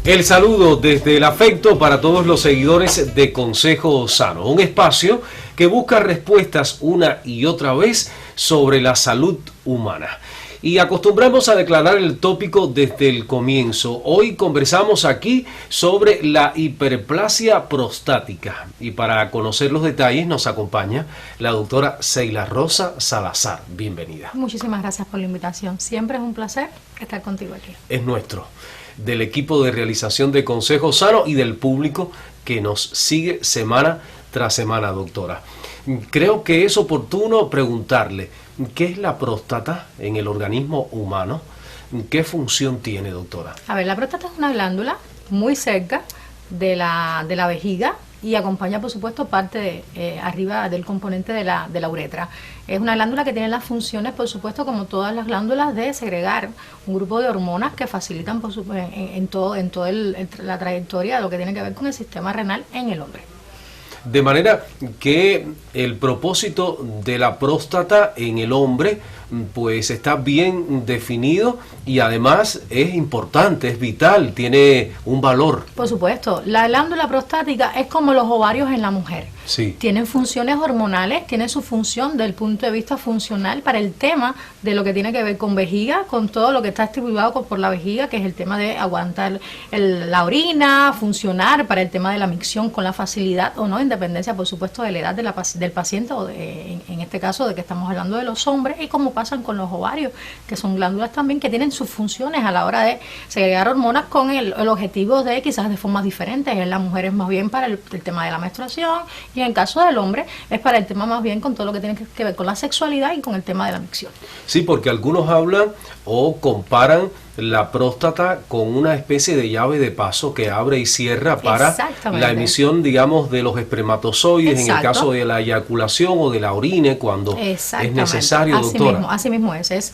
El saludo desde el afecto para todos los seguidores de Consejo Sano, un espacio que busca respuestas una y otra vez sobre la salud humana. Y acostumbramos a declarar el tópico desde el comienzo. Hoy conversamos aquí sobre la hiperplasia prostática. Y para conocer los detalles nos acompaña la doctora Seila Rosa Salazar. Bienvenida. Muchísimas gracias por la invitación. Siempre es un placer estar contigo aquí. Es nuestro, del equipo de realización de Consejo Sano y del público que nos sigue semana tras semana, doctora. Creo que es oportuno preguntarle, ¿qué es la próstata en el organismo humano? ¿Qué función tiene, doctora? A ver, la próstata es una glándula muy cerca de la vejiga y acompaña, por supuesto, parte arriba del componente de la uretra. Es una glándula que tiene las funciones, por supuesto, como todas las glándulas, de segregar un grupo de hormonas que facilitan, por supuesto, en toda la trayectoria de lo que tiene que ver con el sistema renal en el hombre. De manera que el propósito de la próstata en el hombre pues está bien definido y además es importante, es vital, tiene un valor. Por supuesto, la glándula prostática es como los ovarios en la mujer. Sí. Tienen funciones hormonales, tiene su función desde el punto de vista funcional para el tema de lo que tiene que ver con vejiga, con todo lo que está distribuido por la vejiga, que es el tema de aguantar la orina, funcionar para el tema de la micción con la facilidad o no, en dependencia, por supuesto, de la edad del paciente, o en este caso de que estamos hablando de los hombres, y como pasan con los ovarios, que son glándulas también que tienen sus funciones a la hora de segregar hormonas con el objetivo de quizás de formas diferentes. En las mujeres más bien para el tema de la menstruación, y en el caso del hombre es para el tema más bien con todo lo que tiene que ver con la sexualidad y con el tema de la micción. Sí, porque algunos hablan o comparan la próstata con una especie de llave de paso que abre y cierra para la emisión, digamos, de los espermatozoides. Exacto. En el caso de la eyaculación o de la orina cuando es necesario, doctora. Así mismo es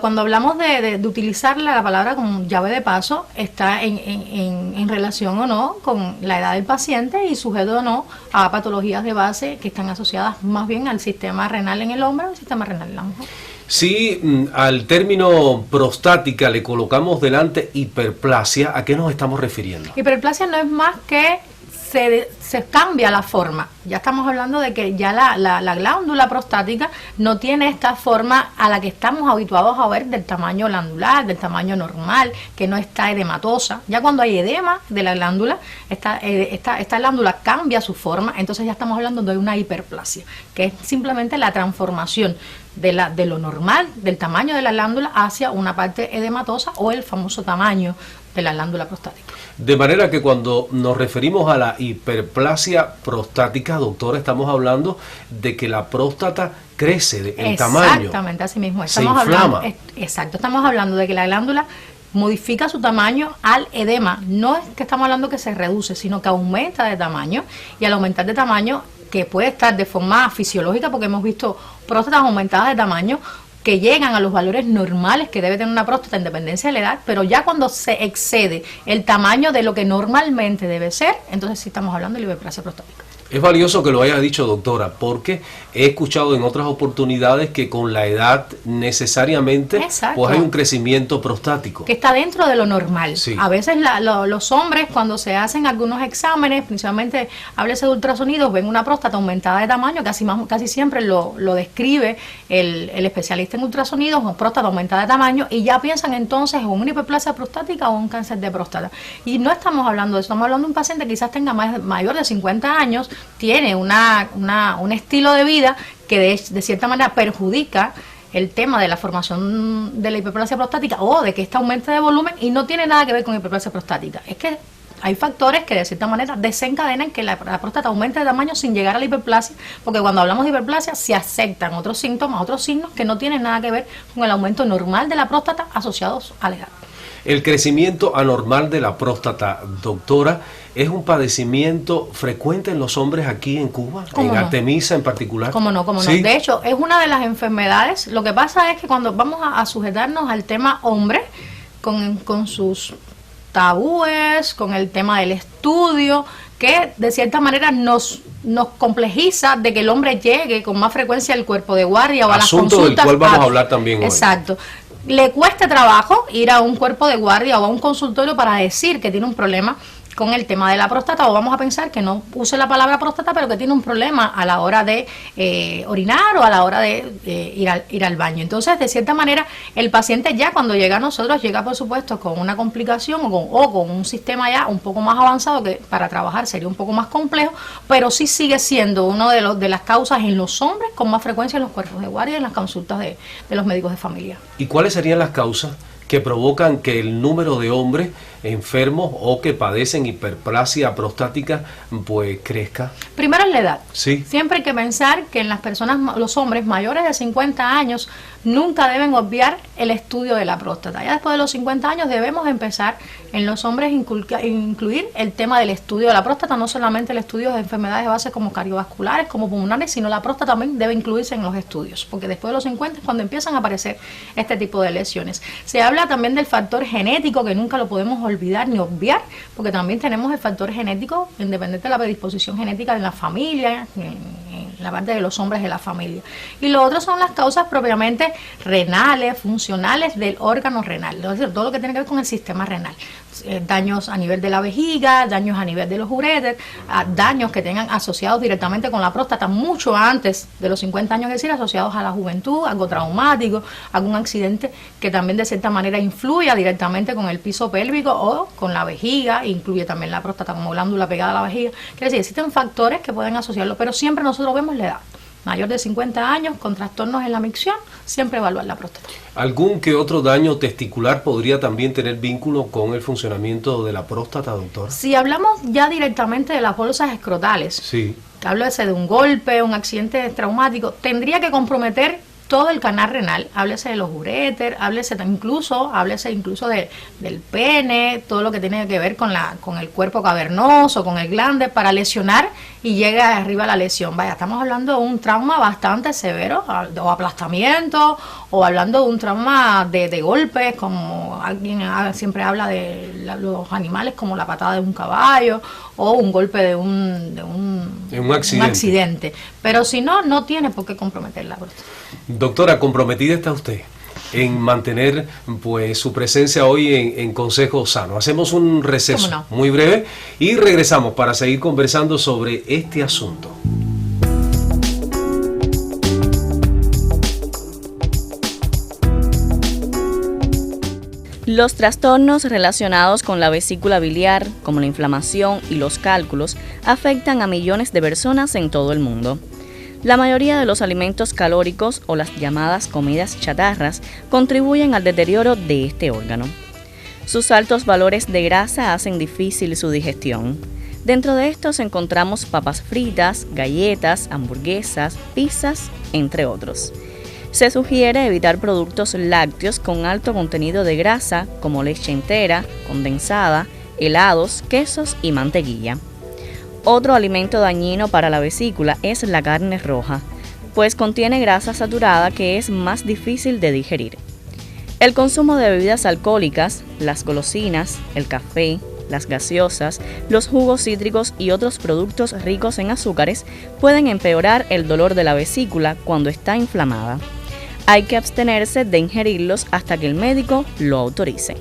cuando hablamos de utilizar la palabra como llave de paso, está en relación o no con la edad del paciente y sujeto o no a patologías de base que están asociadas más bien al sistema renal en el hombre o al sistema renal en la mujer. Si al término prostática le colocamos delante hiperplasia, ¿a qué nos estamos refiriendo? Hiperplasia no es más que se cambia la forma. Ya estamos hablando de que ya la glándula prostática no tiene esta forma a la que estamos habituados a ver del tamaño glandular, del tamaño normal, que no está edematosa. Ya cuando hay edema de la glándula, esta glándula cambia su forma, entonces ya estamos hablando de una hiperplasia, que es simplemente la transformación de lo normal, del tamaño de la glándula, hacia una parte edematosa o el famoso tamaño de la glándula prostática. De manera que cuando nos referimos a la hiperplasia prostática, doctora, estamos hablando de que la próstata crece en tamaño. Exactamente, así mismo. Se inflama. Estamos hablando de que la glándula modifica su tamaño al edema. No es que estamos hablando que se reduce, sino que aumenta de tamaño, y al aumentar de tamaño, que puede estar de forma fisiológica, porque hemos visto próstatas aumentadas de tamaño que llegan a los valores normales que debe tener una próstata en dependencia de la edad, pero ya cuando se excede el tamaño de lo que normalmente debe ser, entonces sí estamos hablando de hiperplasia prostática. Es valioso que lo haya dicho, doctora, porque he escuchado en otras oportunidades que con la edad necesariamente pues hay un crecimiento prostático. Que está dentro de lo normal. Sí. A veces los hombres, cuando se hacen algunos exámenes, principalmente háblese de ultrasonidos, ven una próstata aumentada de tamaño, casi siempre lo describe el especialista en ultrasonidos, una próstata aumentada de tamaño, y ya piensan entonces en una hiperplasia prostática o un cáncer de próstata. Y no estamos hablando de eso, estamos hablando de un paciente que quizás tenga mayor de 50 años, tiene un estilo de vida que de cierta manera perjudica el tema de la formación de la hiperplasia prostática o de que esta aumente de volumen, y no tiene nada que ver con hiperplasia prostática. Es que hay factores que de cierta manera desencadenan que la próstata aumente de tamaño sin llegar a la hiperplasia, porque cuando hablamos de hiperplasia se aceptan otros síntomas, otros signos que no tienen nada que ver con el aumento normal de la próstata asociados a la edad. El crecimiento anormal de la próstata, doctora, ¿es un padecimiento frecuente en los hombres aquí en Cuba? ¿En Artemisa en particular? ¿Cómo no? ¿Sí? De hecho, es una de las enfermedades. Lo que pasa es que cuando vamos a sujetarnos al tema hombre, con sus tabúes, con el tema del estudio, que de cierta manera nos complejiza de que el hombre llegue con más frecuencia al cuerpo de guardia o a las consultas. Asunto del cual vamos a hablar también hoy. Exacto. le cueste trabajo ir a un cuerpo de guardia o a un consultorio para decir que tiene un problema con el tema de la próstata, o vamos a pensar que no use la palabra próstata, pero que tiene un problema a la hora de orinar o a la hora de ir al baño. Entonces, de cierta manera, el paciente ya cuando llega a nosotros, llega por supuesto con una complicación o con un sistema ya un poco más avanzado, que para trabajar sería un poco más complejo, pero sí sigue siendo uno de las causas en los hombres con más frecuencia en los cuerpos de guardia y en las consultas de los médicos de familia. ¿Y cuáles serían las causas que provocan que el número de hombres enfermos o que padecen hiperplasia prostática pues crezca? Primero es la edad. Sí. Siempre hay que pensar que en las personas, los hombres mayores de 50 años nunca deben obviar el estudio de la próstata. Ya después de los 50 años debemos empezar en los hombres incluir el tema del estudio de la próstata, no solamente el estudio de enfermedades de base como cardiovasculares, como pulmonares, sino la próstata también debe incluirse en los estudios, porque después de los 50 es cuando empiezan a aparecer este tipo de lesiones. Se habla también del factor genético, que nunca lo podemos olvidar ni obviar, porque también tenemos el factor genético, independiente de la predisposición genética de la familia, en la parte de los hombres de la familia. Y lo otro son las causas propiamente renales, funcionales del órgano renal, es decir, todo lo que tiene que ver con el sistema renal. Daños a nivel de la vejiga, daños a nivel de los uréteres, daños que tengan asociados directamente con la próstata mucho antes de los 50 años, es decir, asociados a la juventud, algo traumático, algún accidente que también de cierta manera influya directamente con el piso pélvico o con la vejiga, incluye también la próstata como glándula pegada a la vejiga. Quiere decir, existen factores que pueden asociarlo, pero siempre nosotros vemos la edad. Mayor de 50 años, con trastornos en la micción, siempre evaluar la próstata. ¿Algún que otro daño testicular podría también tener vínculo con el funcionamiento de la próstata, doctora? Si hablamos ya directamente de las bolsas escrotales, sí, háblese de un golpe, un accidente traumático, tendría que comprometer todo el canal renal, háblese de los uréteres, háblese incluso del pene, todo lo que tiene que ver con el cuerpo cavernoso, con el glande, para lesionar y llega arriba la lesión. Vaya, estamos hablando de un trauma bastante severo, o aplastamiento, o hablando de un trauma de golpes, como alguien siempre habla de los animales, como la patada de un caballo, o un golpe de un accidente. Pero si no, no tiene por qué comprometer la próstata. Doctora, comprometida está usted en mantener pues su presencia hoy en Consejo Sano. Hacemos un receso muy breve y regresamos para seguir conversando sobre este asunto. Los trastornos relacionados con la vesícula biliar, como la inflamación y los cálculos, afectan a millones de personas en todo el mundo. La mayoría de los alimentos calóricos o las llamadas comidas chatarras contribuyen al deterioro de este órgano. Sus altos valores de grasa hacen difícil su digestión. Dentro de estos encontramos papas fritas, galletas, hamburguesas, pizzas, entre otros. Se sugiere evitar productos lácteos con alto contenido de grasa, como leche entera, condensada, helados, quesos y mantequilla. Otro alimento dañino para la vesícula es la carne roja, pues contiene grasa saturada que es más difícil de digerir. El consumo de bebidas alcohólicas, las golosinas, el café, las gaseosas, los jugos cítricos y otros productos ricos en azúcares pueden empeorar el dolor de la vesícula cuando está inflamada. Hay que abstenerse de ingerirlos hasta que el médico lo autorice.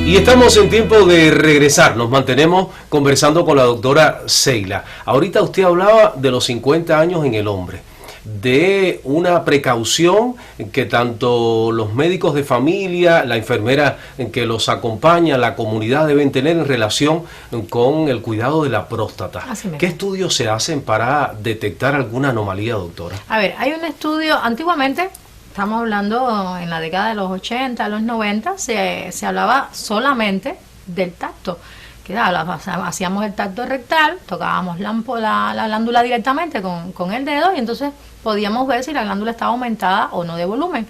Y estamos en tiempo de regresar, nos mantenemos conversando con la doctora Seila. Ahorita usted hablaba de los 50 años en el hombre, de una precaución que tanto los médicos de familia, la enfermera que los acompaña, la comunidad deben tener en relación con el cuidado de la próstata. ¿Qué estudios se hacen para detectar alguna anomalía, doctora? A ver, hay un estudio, antiguamente, estamos hablando en la década de los 80, los 90, se hablaba solamente del tacto. Que hacíamos el tacto rectal, tocábamos la glándula directamente con el dedo y entonces podíamos ver si la glándula estaba aumentada o no de volumen.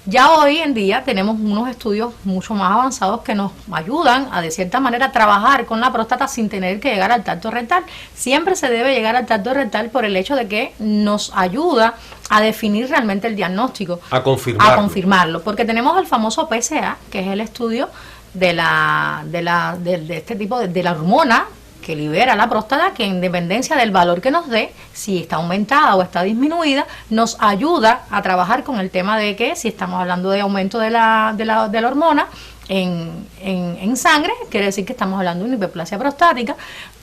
Ya hoy en día tenemos unos estudios mucho más avanzados que nos ayudan a de cierta manera trabajar con la próstata sin tener que llegar al tacto rectal. Siempre se debe llegar al tacto rectal por el hecho de que nos ayuda a definir realmente el diagnóstico. A confirmarlo. Porque tenemos el famoso PSA, que es el estudio de este tipo de la hormona que libera la próstata, que en dependencia del valor que nos dé, si está aumentada o está disminuida, nos ayuda a trabajar con el tema de que si estamos hablando de aumento de la hormona en sangre, quiere decir que estamos hablando de una hiperplasia prostática.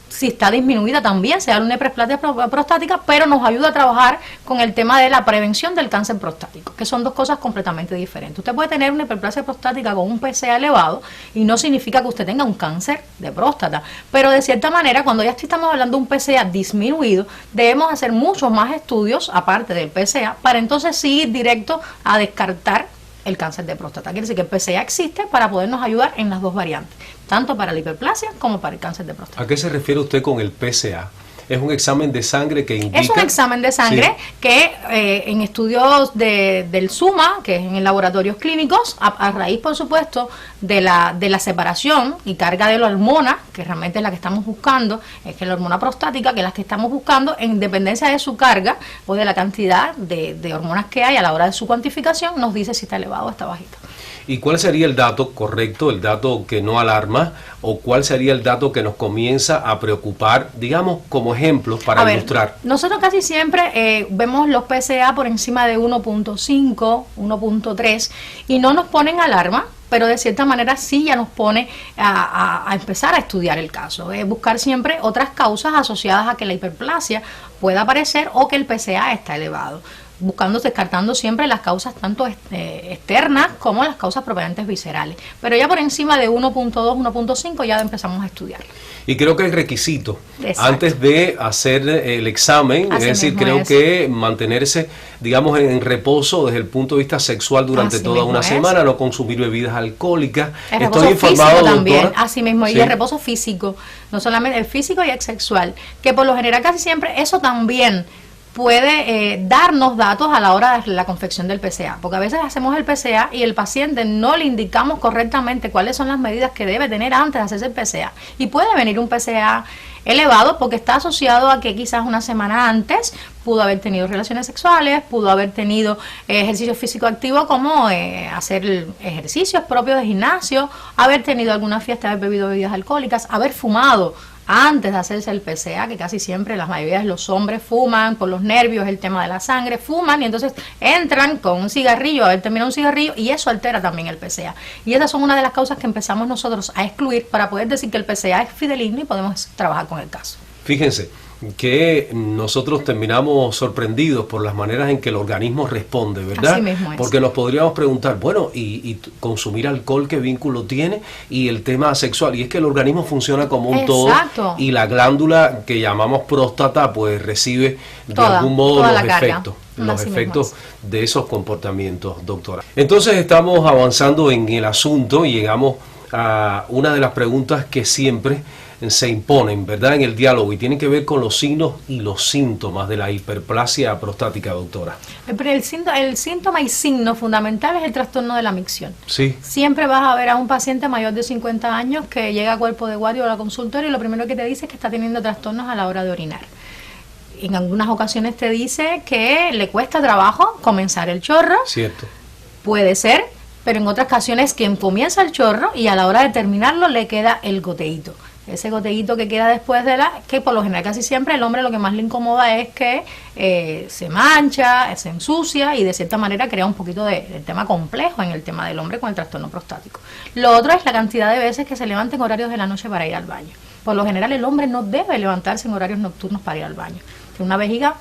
Si está disminuida también se da una hiperplasia prostática, pero nos ayuda a trabajar con el tema de la prevención del cáncer prostático, que son dos cosas completamente diferentes. Usted puede tener una hiperplasia prostática con un PSA elevado y no significa que usted tenga un cáncer de próstata, pero de cierta manera, cuando ya estamos hablando de un PSA disminuido, debemos hacer muchos más estudios, aparte del PSA, para entonces sí ir directo a descartar el cáncer de próstata. Quiere decir que el PSA existe para podernos ayudar en las dos variantes, tanto para la hiperplasia como para el cáncer de próstata. ¿A qué se refiere usted con el PSA? Es un examen de sangre que indica... Es un examen de sangre que en estudios del SUMA, que es en laboratorios clínicos, a raíz, por supuesto, de la separación y carga de la hormona, que realmente es la que estamos buscando, es que la hormona prostática, que es la que estamos buscando, en dependencia de su carga o de la cantidad de hormonas que hay a la hora de su cuantificación, nos dice si está elevado o está bajito. ¿Y cuál sería el dato correcto, el dato que no alarma, o cuál sería el dato que nos comienza a preocupar, digamos, como ejemplo para ilustrar? Nosotros casi siempre vemos los PSA por encima de 1.5, 1.3 y no nos ponen alarma, pero de cierta manera sí ya nos pone a empezar a estudiar el caso. Buscar siempre otras causas asociadas a que la hiperplasia pueda aparecer o que el PSA está elevado, descartando siempre las causas tanto externas como las causas propiamente viscerales. Pero ya por encima de 1.2, 1.5 ya empezamos a estudiar. Y creo que el requisito, exacto, antes de hacer el examen, así es decir, creo que mantenerse, digamos, en reposo desde el punto de vista sexual durante así toda una semana, no consumir bebidas alcohólicas. El Estoy reposo informado, físico también, doctora. así mismo, Sí. Y el reposo físico, no solamente el físico y el sexual, que por lo general casi siempre eso también puede darnos datos a la hora de la confección del PSA, porque a veces hacemos el PSA y el paciente no le indicamos correctamente cuáles son las medidas que debe tener antes de hacerse el PSA, y puede venir un PSA elevado porque está asociado a que quizás una semana antes pudo haber tenido relaciones sexuales, pudo haber tenido ejercicio físico activo como hacer ejercicios propios de gimnasio, haber tenido alguna fiesta, haber bebido bebidas alcohólicas, haber fumado antes de hacerse el PSA, que casi siempre la mayoría de los hombres fuman por los nervios, el tema de la sangre, fuman y entonces entran con un cigarrillo, haber terminado un cigarrillo, y eso altera también el PSA. Y esas son una de las causas que empezamos nosotros a excluir para poder decir que el PSA es fideligno y podemos trabajar con el caso. Fíjense que nosotros terminamos sorprendidos por las maneras en que el organismo responde, ¿verdad? Así mismo es. Porque nos podríamos preguntar, bueno, ¿y consumir alcohol qué vínculo tiene? Y el tema sexual, y es que el organismo funciona como un exacto, todo, y la glándula que llamamos próstata pues recibe de toda, algún modo toda los la carga. efectos. Los Así efectos de esos comportamientos, doctora. Entonces estamos avanzando en el asunto y llegamos a una de las preguntas que siempre se imponen, ¿verdad?, en el diálogo, y tienen que ver con los signos y los síntomas de la hiperplasia prostática, doctora. El síntoma y signo fundamental es el trastorno de la micción. Sí. Siempre vas a ver a un paciente mayor de 50 años que llega a cuerpo de guardia o a la consultoria y lo primero que te dice es que está teniendo trastornos a la hora de orinar. En algunas ocasiones te dice que le cuesta trabajo comenzar el chorro. Cierto. Puede ser, pero en otras ocasiones quien comienza el chorro y a la hora de terminarlo le queda el goteíto. Ese goteíto que queda después que por lo general casi siempre el hombre lo que más le incomoda es que se mancha, se ensucia y de cierta manera crea un poquito de tema complejo en el tema del hombre con el trastorno prostático. Lo otro es la cantidad de veces que se levanta en horarios de la noche para ir al baño. Por lo general el hombre no debe levantarse en horarios nocturnos para ir al baño. Tiene una vejiga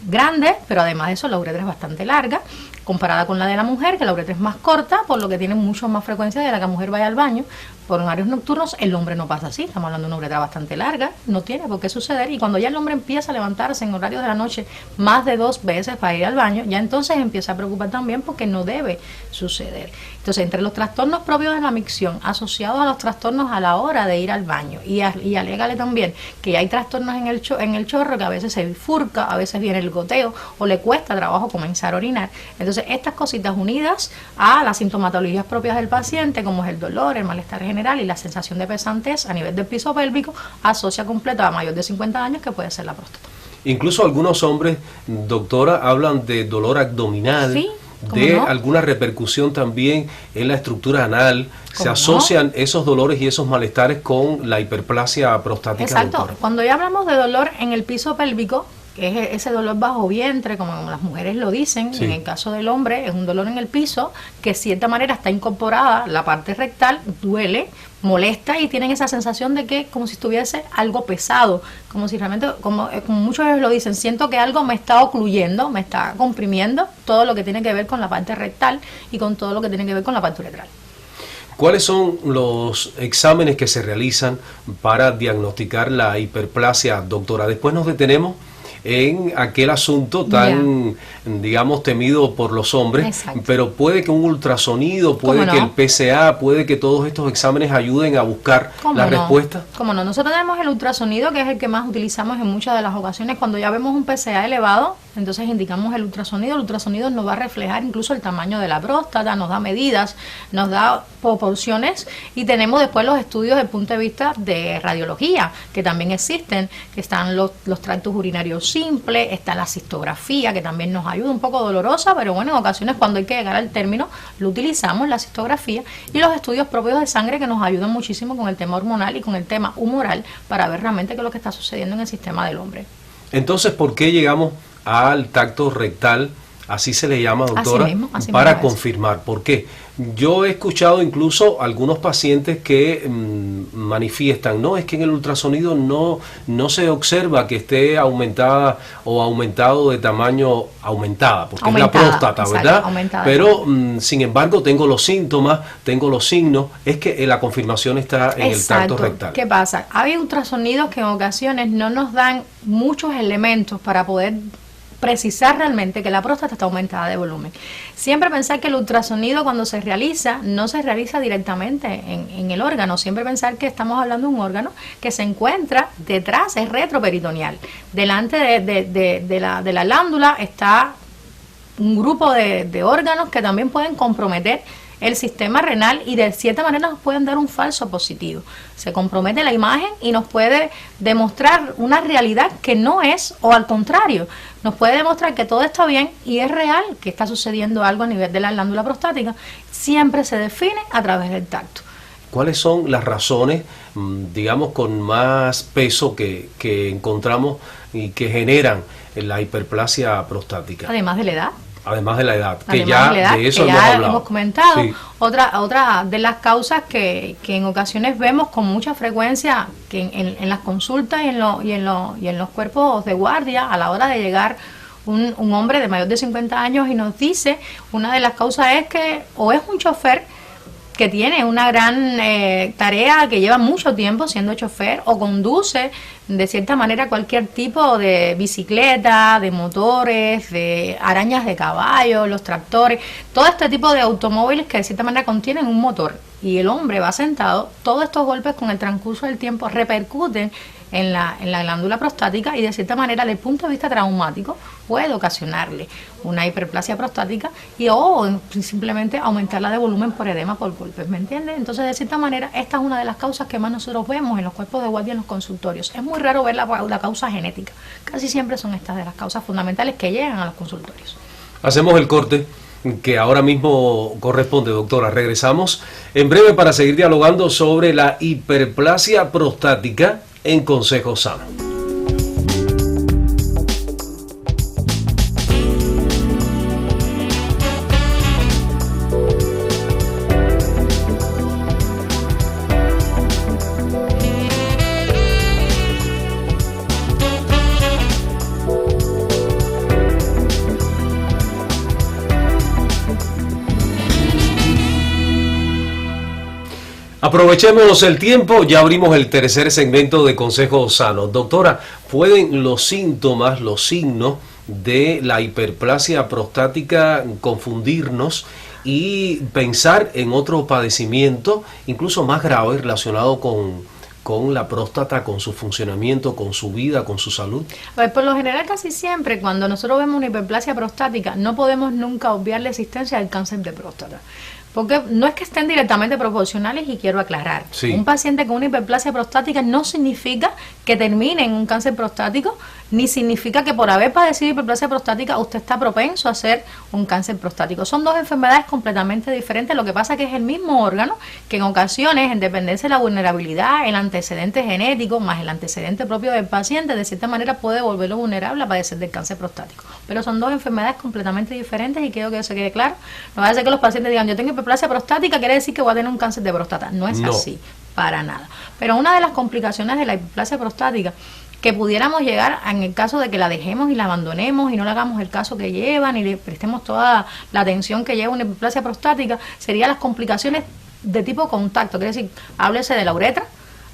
grande, pero además de eso la uretra es bastante larga, comparada con la de la mujer, que la uretra es más corta, por lo que tiene mucho más frecuencia de la que la mujer vaya al baño. Por horarios nocturnos el hombre no pasa así, estamos hablando de una uretra bastante larga, no tiene por qué suceder, y cuando ya el hombre empieza a levantarse en horarios de la noche más de 2 veces para ir al baño, ya entonces empieza a preocupar también porque no debe suceder. Entonces, entre los trastornos propios de la micción, asociados a los trastornos a la hora de ir al baño, y alégale también que hay trastornos en el chorro, que a veces se bifurca, a veces viene el goteo, o le cuesta trabajo comenzar a orinar. Entonces, estas cositas unidas a las sintomatologías propias del paciente, como es el dolor, el malestar general y la sensación de pesantez a nivel del piso pélvico, asocia completo a mayor de 50 años que puede ser la próstata. Incluso algunos hombres, doctora, hablan de dolor abdominal. Sí. de alguna repercusión también en la estructura anal? ¿Se asocian esos dolores y esos malestares con la hiperplasia prostática? Exacto. Doctora? Cuando ya hablamos de dolor en el piso pélvico, que es ese dolor bajo vientre, como las mujeres lo dicen, sí. En el caso del hombre es un dolor en el piso, que de cierta manera está incorporada la parte rectal, duele, molesta y tienen esa sensación de que como si estuviese algo pesado, como si realmente, como muchos lo dicen, siento que algo me está ocluyendo, me está comprimiendo todo lo que tiene que ver con la parte rectal y con todo lo que tiene que ver con la parte uretral. ¿Cuáles son los exámenes que se realizan para diagnosticar la hiperplasia, doctora? Después nos detenemos en aquel asunto tan, digamos, temido por los hombres. Exacto. Pero puede que un ultrasonido, puede que el PSA, puede que todos estos exámenes ayuden a buscar la respuesta. ¿Cómo no? Nosotros tenemos el ultrasonido, que es el que más utilizamos en muchas de las ocasiones. Cuando ya vemos un PSA elevado, entonces indicamos el ultrasonido. El ultrasonido nos va a reflejar incluso el tamaño de la próstata, nos da medidas, nos da proporciones, y tenemos después los estudios desde el punto de vista de radiología, que también existen, que están los tractos urinarios simples, está la cistografía, que también nos ayuda, un poco dolorosa, pero bueno, en ocasiones cuando hay que llegar al término, lo utilizamos, la cistografía, y los estudios propios de sangre, que nos ayudan muchísimo con el tema hormonal y con el tema humoral, para ver realmente qué es lo que está sucediendo en el sistema del hombre. Entonces, ¿por qué llegamos al tacto rectal? Así se le llama, doctora, así para confirmar. ¿Por qué? Yo he escuchado incluso algunos pacientes que manifiestan, no, es que en el ultrasonido no se observa que esté aumentada o aumentado de tamaño, porque es la próstata, ¿verdad? Aumentada. Pero, sin embargo, tengo los síntomas, tengo los signos, es que la confirmación está en el tacto rectal. ¿Qué pasa? Hay ultrasonidos que en ocasiones no nos dan muchos elementos para poder precisar realmente que la próstata está aumentada de volumen. Siempre pensar que el ultrasonido, cuando se realiza, no se realiza directamente en el órgano. Siempre pensar que estamos hablando de un órgano que se encuentra detrás, es retroperitoneal. Delante de la glándula está un grupo de órganos que también pueden comprometer el sistema renal y de cierta manera nos pueden dar un falso positivo. Se compromete la imagen y nos puede demostrar una realidad que no es, o al contrario, nos puede demostrar que todo está bien y es real, que está sucediendo algo a nivel de la glándula prostática. Siempre se define a través del tacto. ¿Cuáles son las razones, digamos, con más peso que encontramos y que generan la hiperplasia prostática? Además de la edad. Además de la edad, que ya de eso hemos comentado. Sí. Otra de las causas que en ocasiones vemos con mucha frecuencia, que en las consultas y en los cuerpos de guardia, a la hora de llegar un hombre de mayor de 50 años y nos dice, una de las causas es que o es un chofer que tiene una gran tarea, que lleva mucho tiempo siendo chofer, o conduce de cierta manera cualquier tipo de bicicleta, de motores, de arañas de caballo, los tractores, todo este tipo de automóviles que de cierta manera contienen un motor, y el hombre va sentado. Todos estos golpes con el transcurso del tiempo repercuten en la glándula prostática y de cierta manera, desde el punto de vista traumático, puede ocasionarle una hiperplasia prostática o simplemente aumentarla de volumen por edema por golpes, ¿me entiendes? Entonces, de cierta manera, esta es una de las causas que más nosotros vemos en los cuerpos de guardia, en los consultorios. Es muy raro ver la causa genética. Casi siempre son estas de las causas fundamentales que llegan a los consultorios. Hacemos el corte que ahora mismo corresponde, doctora. Regresamos en breve para seguir dialogando sobre la hiperplasia prostática en Consejo Sano. Aprovechemos el tiempo, ya abrimos el tercer segmento de Consejo Sano. Doctora, ¿pueden los síntomas, los signos de la hiperplasia prostática confundirnos y pensar en otro padecimiento, incluso más grave, relacionado con la próstata, con su funcionamiento, con su vida, con su salud? Pues por lo general, casi siempre, cuando nosotros vemos una hiperplasia prostática, no podemos nunca obviar la existencia del cáncer de próstata. Porque no es que estén directamente proporcionales, y quiero aclarar. Sí. Un paciente con una hiperplasia prostática no significa que termine en un cáncer prostático, ni significa que por haber padecido hiperplasia prostática usted está propenso a hacer un cáncer prostático. Son dos enfermedades completamente diferentes. Lo que pasa es que es el mismo órgano que en ocasiones, en dependencia de la vulnerabilidad, el antecedente genético más el antecedente propio del paciente, de cierta manera puede volverlo vulnerable a padecer del cáncer prostático. Pero son dos enfermedades completamente diferentes, y quiero que eso quede claro. No va a ser que los pacientes digan, yo tengo hiperplasia prostática, quiere decir que voy a tener un cáncer de próstata. No es así, para nada. Pero una de las complicaciones de la hiperplasia prostática que pudiéramos llegar en el caso de que la dejemos y la abandonemos y no le hagamos el caso que lleva, ni le prestemos toda la atención que lleva una hiperplasia prostática, serían las complicaciones de tipo contacto. Quiere decir, háblese de la uretra,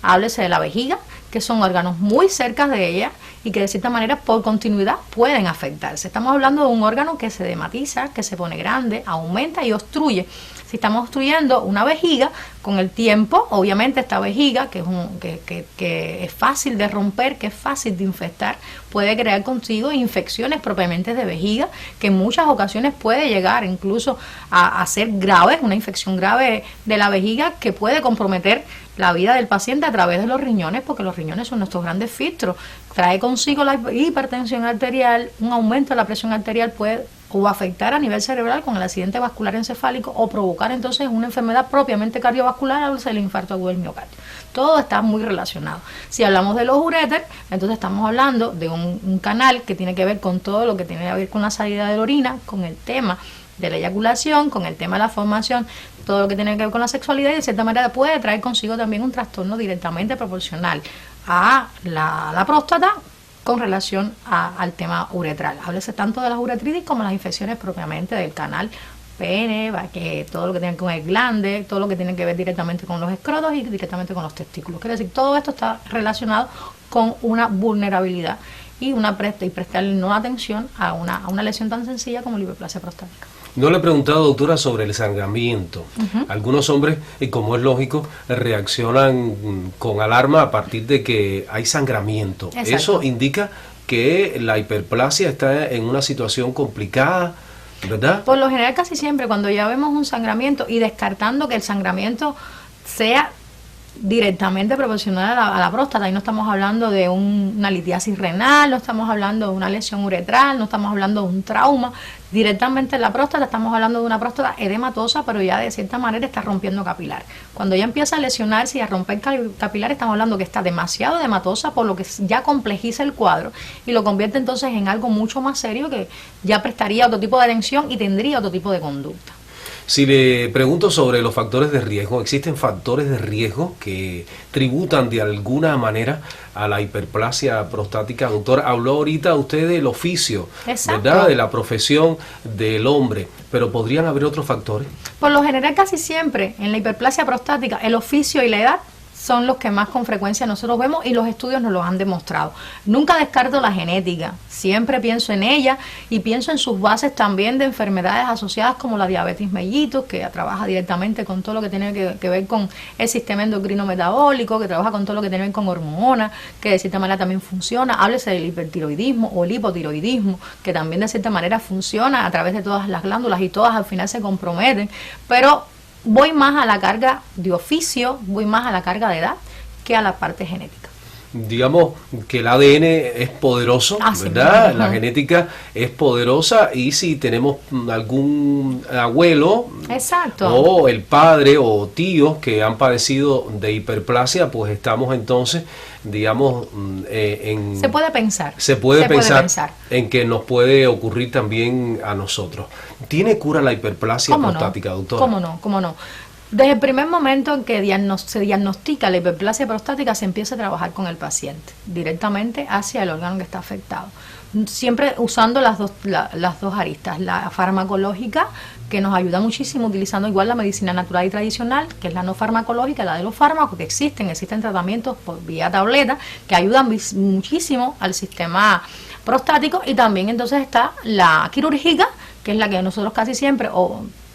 háblese de la vejiga, que son órganos muy cerca de ella y que de cierta manera por continuidad pueden afectarse. Estamos hablando de un órgano que se dematiza, que se pone grande, aumenta y obstruye. Si estamos obstruyendo una vejiga, con el tiempo, obviamente esta vejiga, que es fácil de romper, que es fácil de infectar, puede crear consigo infecciones propiamente de vejiga, que en muchas ocasiones puede llegar incluso a ser grave, una infección grave de la vejiga que puede comprometer la vida del paciente a través de los riñones, porque los riñones son nuestros grandes filtros. Trae consigo la hipertensión arterial, un aumento de la presión arterial puede o afectar a nivel cerebral con el accidente vascular encefálico, o provocar entonces una enfermedad propiamente cardiovascular, el infarto agudo del miocardio. Todo está muy relacionado. Si hablamos de los uréteres, entonces estamos hablando de un canal que tiene que ver con todo lo que tiene que ver con la salida de la orina, con el tema de la eyaculación, con el tema de la formación, todo lo que tiene que ver con la sexualidad, y de cierta manera puede traer consigo también un trastorno directamente proporcional a la próstata con relación al tema uretral. Háblese tanto de las uretritis como las infecciones propiamente del canal pene, que todo lo que tiene que ver con el glande, todo lo que tiene que ver directamente con los escrotos y directamente con los testículos. Quiere decir, todo esto está relacionado con una vulnerabilidad y prestarle no atención a una lesión tan sencilla como la hiperplasia prostática. No le he preguntado, doctora, sobre el sangramiento. Algunos hombres, como es lógico, reaccionan con alarma a partir de que hay sangramiento. Exacto. Eso indica que la hiperplasia está en una situación complicada, ¿verdad? Por lo general, casi siempre, cuando ya vemos un sangramiento, y descartando que el sangramiento sea directamente proporcional a la próstata, y no estamos hablando de una litiasis renal, no estamos hablando de una lesión uretral, no estamos hablando de un trauma, directamente en la próstata estamos hablando de una próstata edematosa, pero ya de cierta manera está rompiendo capilar. Cuando ya empieza a lesionarse y a romper capilar, estamos hablando que está demasiado edematosa, por lo que ya complejiza el cuadro y lo convierte entonces en algo mucho más serio, que ya prestaría otro tipo de atención y tendría otro tipo de conducta. Si le pregunto sobre los factores de riesgo, ¿existen factores de riesgo que tributan de alguna manera a la hiperplasia prostática? Doctor, habló ahorita usted del oficio, Exacto, ¿verdad? De la profesión del hombre, pero ¿podrían haber otros factores? Por lo general, casi siempre en la hiperplasia prostática, el oficio y la edad son los que más con frecuencia nosotros vemos, y los estudios nos los han demostrado. Nunca descarto la genética, siempre pienso en ella y pienso en sus bases también de enfermedades asociadas como la diabetes mellitus, que trabaja directamente con todo lo que tiene que ver con el sistema endocrino metabólico, que trabaja con todo lo que tiene que ver con hormonas, que de cierta manera también funciona. Háblese del hipertiroidismo o el hipotiroidismo, que también de cierta manera funciona a través de todas las glándulas, y todas al final se comprometen, pero voy más a la carga de oficio, voy más a la carga de edad que a la parte genética. Digamos que el ADN es poderoso, ¿verdad? La genética es poderosa, y si tenemos algún abuelo, exacto, o el padre o tíos que han padecido de hiperplasia, pues estamos entonces, digamos, se puede pensar. Se puede pensar en que nos puede ocurrir también a nosotros. ¿Tiene cura la hiperplasia prostática, doctora? ¿Cómo no? Desde el primer momento en que se diagnostica la hiperplasia prostática, se empieza a trabajar con el paciente directamente hacia el órgano que está afectado. Siempre usando las dos aristas, la farmacológica, que nos ayuda muchísimo, utilizando igual la medicina natural y tradicional, que es la no farmacológica, la de los fármacos, que existen tratamientos por vía tableta que ayudan muchísimo al sistema prostático, y también entonces está la quirúrgica, que es la que nosotros casi siempre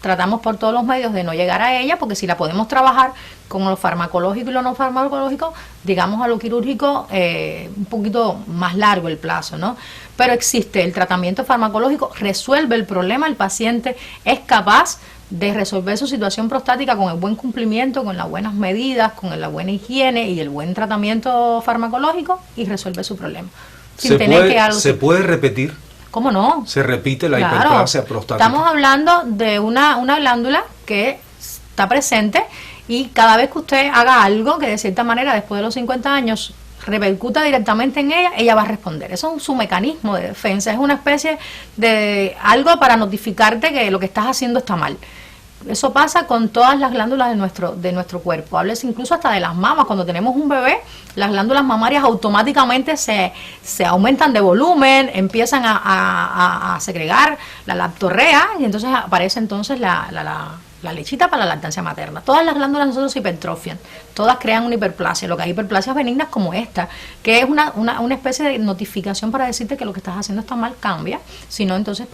tratamos por todos los medios de no llegar a ella, porque si la podemos trabajar con lo farmacológico y lo no farmacológico, digamos a lo quirúrgico, un poquito más largo el plazo, ¿no? Pero existe el tratamiento farmacológico, resuelve el problema, el paciente es capaz de resolver su situación prostática con el buen cumplimiento, con las buenas medidas, con la buena higiene y el buen tratamiento farmacológico, y resuelve su problema. Sin tener que algo. ¿Se puede repetir? ¿Cómo no? Se repite la Claro. hiperplasia prostática. Estamos hablando de una glándula que está presente, y cada vez que usted haga algo que de cierta manera después de los 50 años repercuta directamente en ella, ella va a responder. Eso es su mecanismo de defensa, es una especie de algo para notificarte que lo que estás haciendo está mal. Eso pasa con todas las glándulas de nuestro cuerpo. Háblese incluso hasta de las mamas. Cuando tenemos un bebé, las glándulas mamarias automáticamente se aumentan de volumen, empiezan a segregar la lactorrea, y entonces aparece entonces la lechita para la lactancia materna. Todas las glándulas nosotros se hipertrofian, todas crean una hiperplasia. Lo que hay hiperplasias benignas como esta, que es una especie de notificación para decirte que lo que estás haciendo está mal, cambia, si no entonces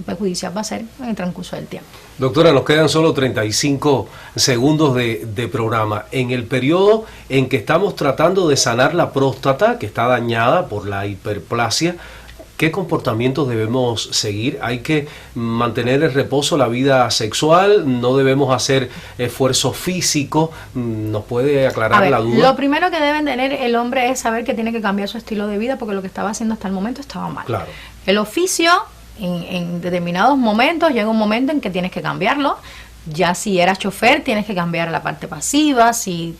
perjudicial va a ser en el transcurso del tiempo. Doctora, nos quedan solo 35 segundos de programa. En el periodo en que estamos tratando de sanar la próstata, que está dañada por la hiperplasia, ¿qué comportamientos debemos seguir? ¿Hay que mantener el reposo, la vida sexual? ¿No debemos hacer esfuerzo físico? ¿Nos puede aclarar la duda? Lo primero que deben tener el hombre es saber que tiene que cambiar su estilo de vida, porque lo que estaba haciendo hasta el momento estaba mal. Claro. El oficio, en determinados momentos, llega un momento en que tienes que cambiarlo. Ya si eras chofer, tienes que cambiar la parte pasiva. Si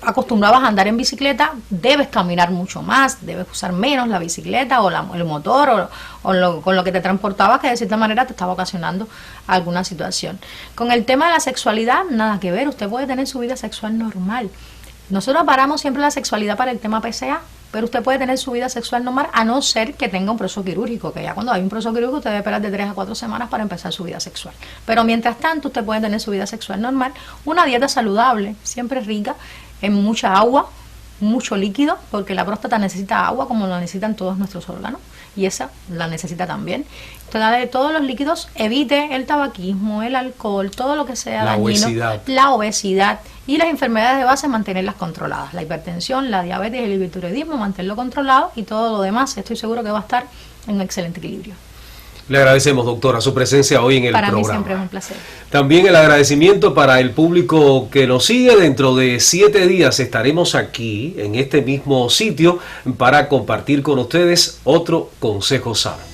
acostumbrabas a andar en bicicleta, debes caminar mucho más, debes usar menos la bicicleta o el motor con lo que te transportabas, que de cierta manera te estaba ocasionando alguna situación. Con el tema de la sexualidad, nada que ver. Usted puede tener su vida sexual normal. Nosotros paramos siempre la sexualidad para el tema PCA, pero usted puede tener su vida sexual normal, a no ser que tenga un proceso quirúrgico, que ya cuando hay un proceso quirúrgico usted debe esperar de 3 a 4 semanas para empezar su vida sexual. Pero mientras tanto usted puede tener su vida sexual normal, una dieta saludable, siempre rica en mucha agua, mucho líquido, porque la próstata necesita agua como lo necesitan todos nuestros órganos, y esa la necesita también. Entonces, de todos los líquidos, evite el tabaquismo, el alcohol, todo lo que sea dañino, la obesidad y las enfermedades de base, mantenerlas controladas. La hipertensión, la diabetes y el hipertiroidismo, mantenerlo controlado, y todo lo demás estoy seguro que va a estar en un excelente equilibrio. Le agradecemos, doctora, su presencia hoy en el programa. Para mí siempre es un placer. También el agradecimiento para el público que nos sigue. Dentro de 7 días estaremos aquí, en este mismo sitio, para compartir con ustedes otro consejo sano.